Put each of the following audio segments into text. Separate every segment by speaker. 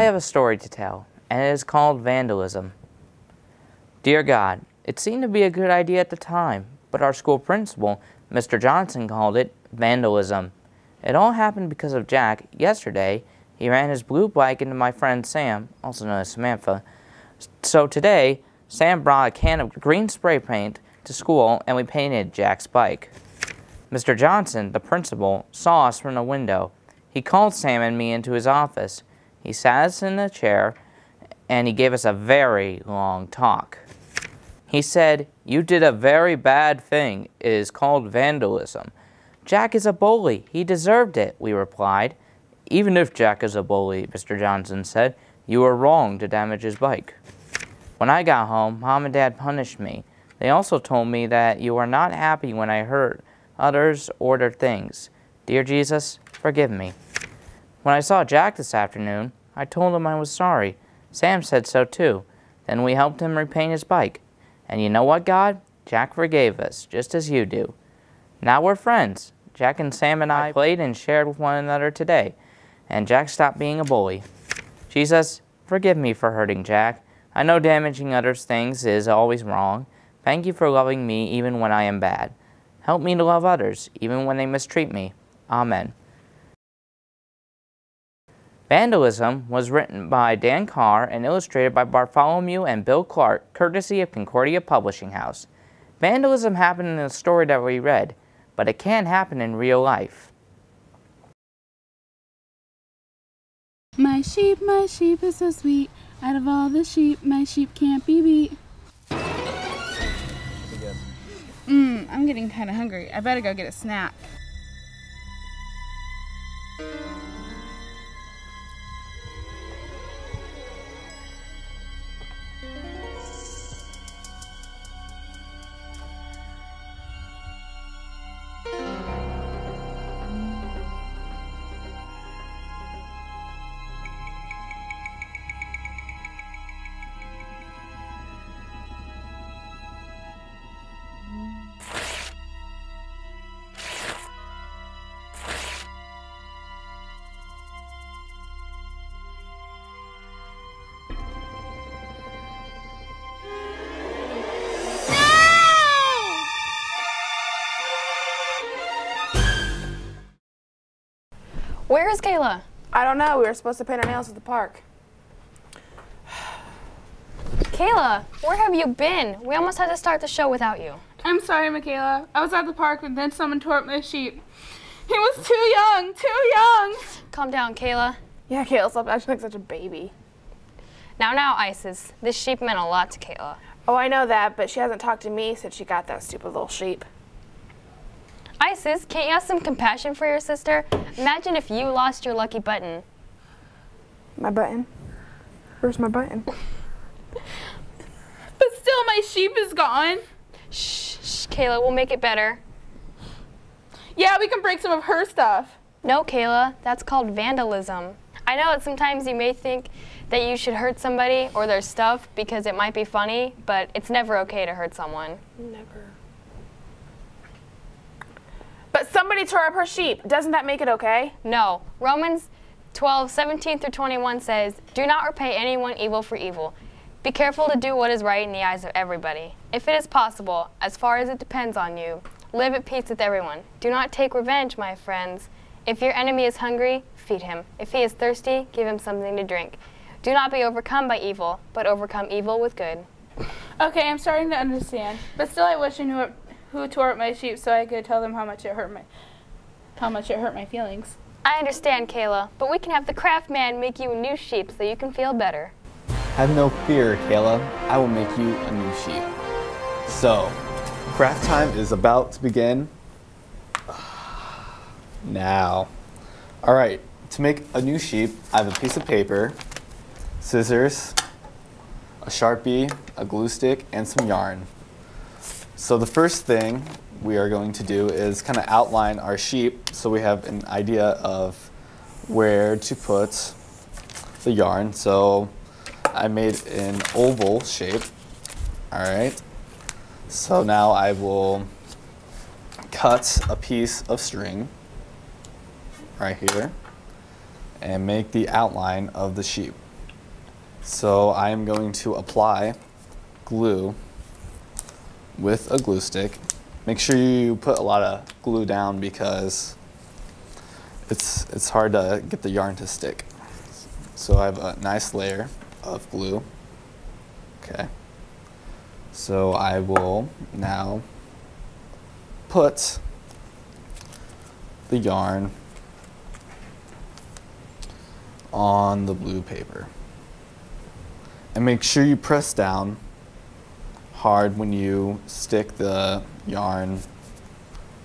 Speaker 1: have a story to tell, and it is called Vandalism. Dear God, it seemed to be a good idea at the time, but our school principal, Mr. Johnson, called it vandalism. It all happened because of Jack. Yesterday, he ran his blue bike into my friend Sam, also known as Samantha. So today, Sam brought a can of green spray paint to school and we painted Jack's bike. Mr. Johnson, the principal, saw us from the window. He called Sam and me into his office. He sat us in a chair and he gave us a very long talk. He said, "You did a very bad thing. It is called vandalism." "Jack is a bully. He deserved it," we replied. "Even if Jack is a bully," Mr. Johnson said, "you were wrong to damage his bike." When I got home, Mom and Dad punished me. They also told me that you are not happy when I hurt others or their things. Dear Jesus, forgive me. When I saw Jack this afternoon, I told him I was sorry. Sam said so too. Then we helped him repaint his bike. And you know what, God? Jack forgave us, just as you do. Now we're friends. Jack and Sam and I played and shared with one another today, and Jack stopped being a bully. Jesus, forgive me for hurting Jack. I know damaging others' things is always wrong. Thank you for loving me even when I am bad. Help me to love others, even when they mistreat me. Amen. Vandalism was written by Dan Carr and illustrated by Bartholomew and Bill Clark, courtesy of Concordia Publishing House. Vandalism happened in the story that we read, but it can happen in real life.
Speaker 2: My sheep is so sweet. Out of all the sheep, my sheep can't be beat. I'm getting kind of hungry. I better go get a snack.
Speaker 3: Where is Kayla?
Speaker 4: I don't know. We were supposed to paint our nails at the park.
Speaker 3: Kayla, where have you been? We almost had to start the show without you.
Speaker 2: I'm sorry, Michaela. I was at the park and then someone tore up my sheep. He was too young, too young.
Speaker 3: Calm down, Kayla.
Speaker 4: Yeah, Kayla, stop acting like such a baby.
Speaker 3: Now, Isis. This sheep meant a lot to Kayla.
Speaker 4: Oh, I know that, but she hasn't talked to me since she got that stupid little sheep.
Speaker 3: Isis, can't you have some compassion for your sister? Imagine if you lost your lucky button.
Speaker 4: My button? Where's my button?
Speaker 2: But still, my sheep is gone.
Speaker 3: Shh, Kayla, we'll make it better.
Speaker 2: Yeah, we can break some of her stuff.
Speaker 3: No, Kayla, that's called vandalism. I know that sometimes you may think that you should hurt somebody or their stuff because it might be funny, but it's never okay to hurt someone.
Speaker 4: Never. But somebody tore up her sheep. Doesn't that make it okay?
Speaker 3: No. Romans 12:17-21 says, "Do not repay anyone evil for evil. Be careful to do what is right in the eyes of everybody. If it is possible, as far as it depends on you, live at peace with everyone. Do not take revenge, my friends. If your enemy is hungry, feed him. If he is thirsty, give him something to drink. Do not be overcome by evil, but overcome evil with good."
Speaker 2: Okay, I'm starting to understand. But still, I wish I knew who tore up my sheep so I could tell them how much it hurt my feelings.
Speaker 3: I understand, Kayla, but we can have the craft man make you a new sheep so you can feel better.
Speaker 5: Have no fear, Kayla. I will make you a new sheep. So, craft time is about to begin now. All right, to make a new sheep, I have a piece of paper, scissors, a Sharpie, a glue stick, and some yarn. So the first thing we are going to do is kind of outline our sheep so we have an idea of where to put the yarn. So I made an oval shape. All right. So now I will cut a piece of string right here and make the outline of the sheep. So I'm going to apply glue with a glue stick. Make sure you put a lot of glue down because it's hard to get the yarn to stick. So I have a nice layer of glue. Okay. So I will now put the yarn on the blue paper. And make sure you press down hard when you stick the yarn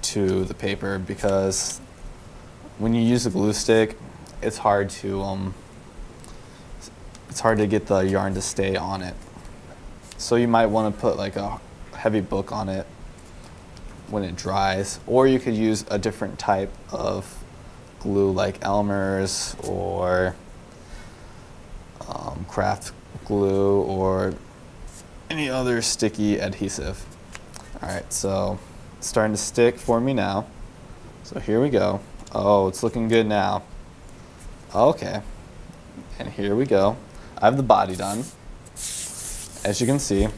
Speaker 5: to the paper, because when you use a glue stick, it's hard to get the yarn to stay on it. So you might want to put like a heavy book on it when it dries, or you could use a different type of glue like Elmer's or craft glue or any other sticky adhesive. All right, so it's starting to stick for me now. So here we go. Oh, it's looking good now. Okay, and here we go. I have the body done, as you can see.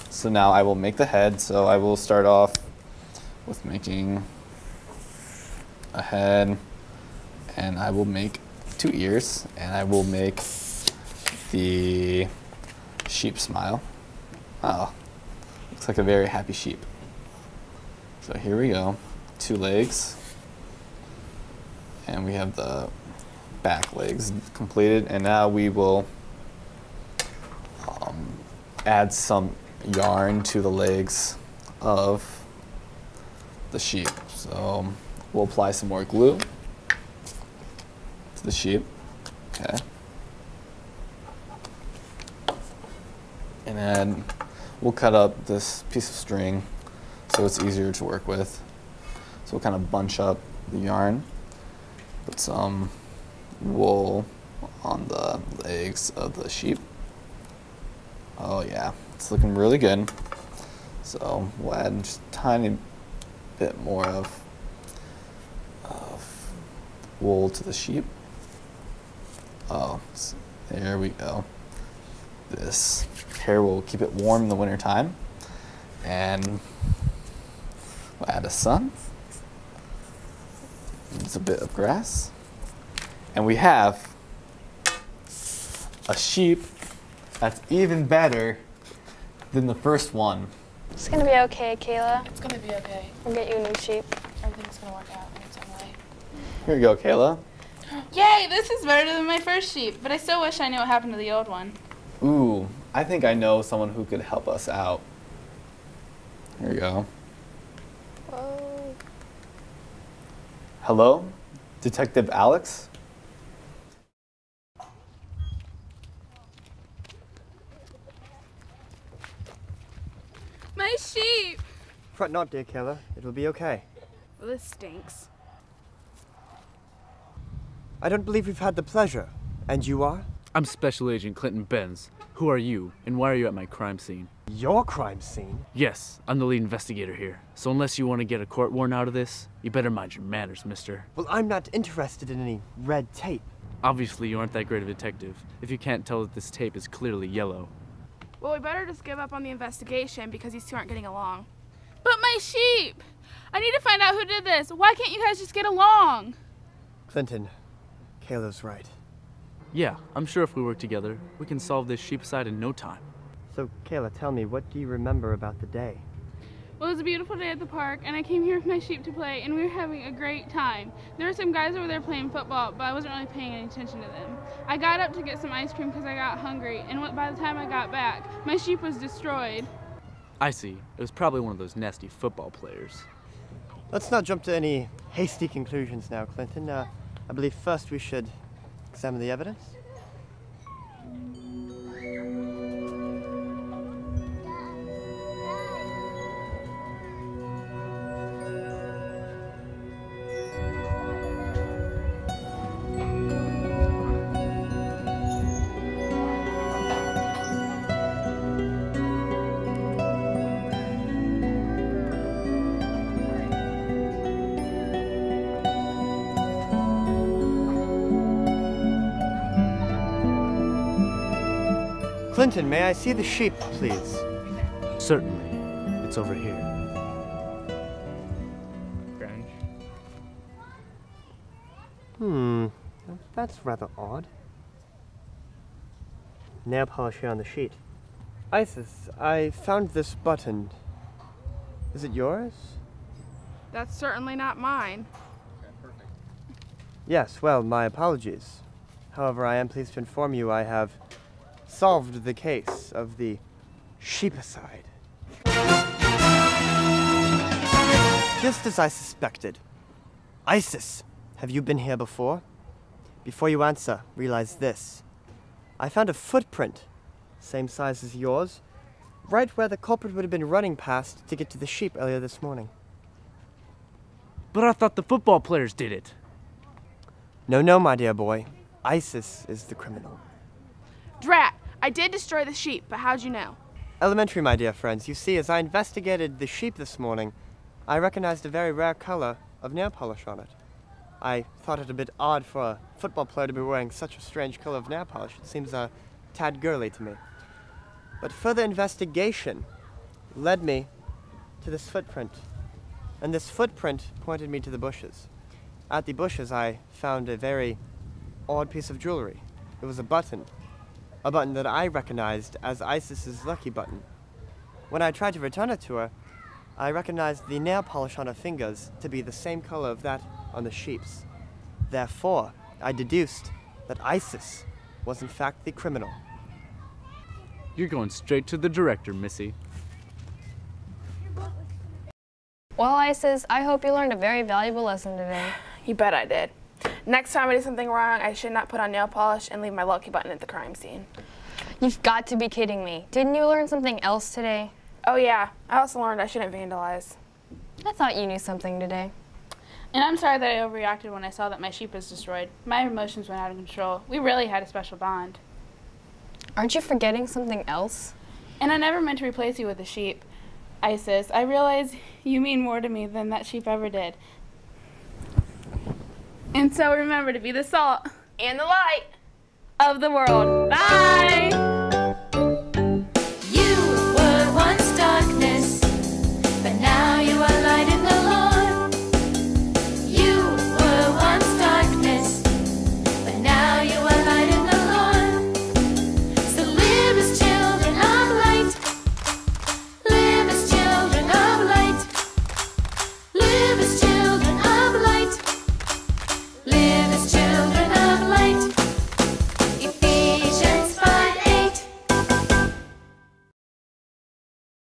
Speaker 5: So now I will make the head. So I will start off with making a head, and I will make 2 ears, and I will make the sheep smile. Oh, looks like a very happy sheep. So here we go, 2 legs, and we have the back legs completed, and now we will add some yarn to the legs of the sheep. So we'll apply some more glue to the sheep. Okay. And then we'll cut up this piece of string so it's easier to work with. So we'll kind of bunch up the yarn, put some wool on the legs of the sheep. Oh yeah, it's looking really good. So we'll add just a tiny bit more of wool to the sheep. Oh, there we go. This hair will keep it warm in the winter time. And we'll add a sun. It's a bit of grass. And we have a sheep that's even better than the first one.
Speaker 3: It's gonna be okay, Kayla.
Speaker 4: It's gonna be okay.
Speaker 3: We'll get you a new sheep.
Speaker 4: Everything's gonna work out in its own way.
Speaker 5: Here you go, Kayla.
Speaker 2: Yay, this is better than my first sheep, but I still wish I knew what happened to the old one.
Speaker 5: Ooh, I think I know someone who could help us out. Here you go.
Speaker 3: Whoa.
Speaker 5: Hello, Detective Alex?
Speaker 2: My sheep!
Speaker 6: Fret not, dear Kayla. It will be okay.
Speaker 2: Well, this stinks.
Speaker 6: I don't believe we've had the pleasure. And you are?
Speaker 7: I'm Special Agent Clinton Benz. Who are you, and why are you at my crime scene?
Speaker 6: Your crime scene?
Speaker 7: Yes, I'm the lead investigator here. So unless you want to get a court warrant out of this, you better mind your manners, mister.
Speaker 6: Well, I'm not interested in any red tape.
Speaker 7: Obviously, you aren't that great of a detective if you can't tell that this tape is clearly yellow.
Speaker 4: Well, we better just give up on the investigation because these two aren't getting along.
Speaker 2: But my sheep! I need to find out who did this. Why can't you guys just get along?
Speaker 6: Clinton, Kayla's right.
Speaker 7: Yeah, I'm sure if we work together, we can solve this sheep side in no time.
Speaker 6: So, Kayla, tell me, what do you remember about the day?
Speaker 2: Well, it was a beautiful day at the park, and I came here with my sheep to play, and we were having a great time. There were some guys over there playing football, but I wasn't really paying any attention to them. I got up to get some ice cream because I got hungry, and by the time I got back, my sheep was destroyed.
Speaker 7: I see. It was probably one of those nasty football players.
Speaker 6: Let's not jump to any hasty conclusions now, Clinton. I believe first we should examine the evidence. Clinton, may I see the sheep, please?
Speaker 7: Certainly. It's over here.
Speaker 6: That's rather odd. Nail polish here on the sheet. Isis, I found this button. Is it yours?
Speaker 4: That's certainly not mine.
Speaker 6: Yes, well, my apologies. However, I am pleased to inform you I have solved the case of the sheepicide. Just as I suspected. Isis, have you been here before? Before you answer, realize this. I found a footprint, same size as yours, right where the culprit would have been running past to get to the sheep earlier this morning.
Speaker 7: But I thought the football players did it.
Speaker 6: No, my dear boy. Isis is the criminal.
Speaker 4: Drat! I did destroy the sheep, but how'd you know?
Speaker 6: Elementary, my dear friends. You see, as I investigated the sheep this morning, I recognized a very rare color of nail polish on it. I thought it a bit odd for a football player to be wearing such a strange color of nail polish. It seems a tad girly to me. But further investigation led me to this footprint. And this footprint pointed me to the bushes. At the bushes, I found a very odd piece of jewelry. It was a button that I recognized as Isis's lucky button. When I tried to return it to her, I recognized the nail polish on her fingers to be the same color of that on the sheep's. Therefore, I deduced that Isis was in fact the criminal.
Speaker 7: You're going straight to the director, Missy.
Speaker 3: Well, Isis, I hope you learned a very valuable lesson today.
Speaker 4: You bet I did. Next time I do something wrong, I should not put on nail polish and leave my lucky button at the crime scene.
Speaker 3: You've got to be kidding me. Didn't you learn something else today?
Speaker 4: Oh yeah, I also learned I shouldn't vandalize.
Speaker 3: I thought you knew something today.
Speaker 2: And I'm sorry that I overreacted when I saw that my sheep was destroyed. My emotions went out of control. We really had a special bond.
Speaker 3: Aren't you forgetting something else?
Speaker 2: And I never meant to replace you with a sheep. Isis, I realize you mean more to me than that sheep ever did. And so remember to be the salt
Speaker 4: And the light!
Speaker 2: of the world. Bye!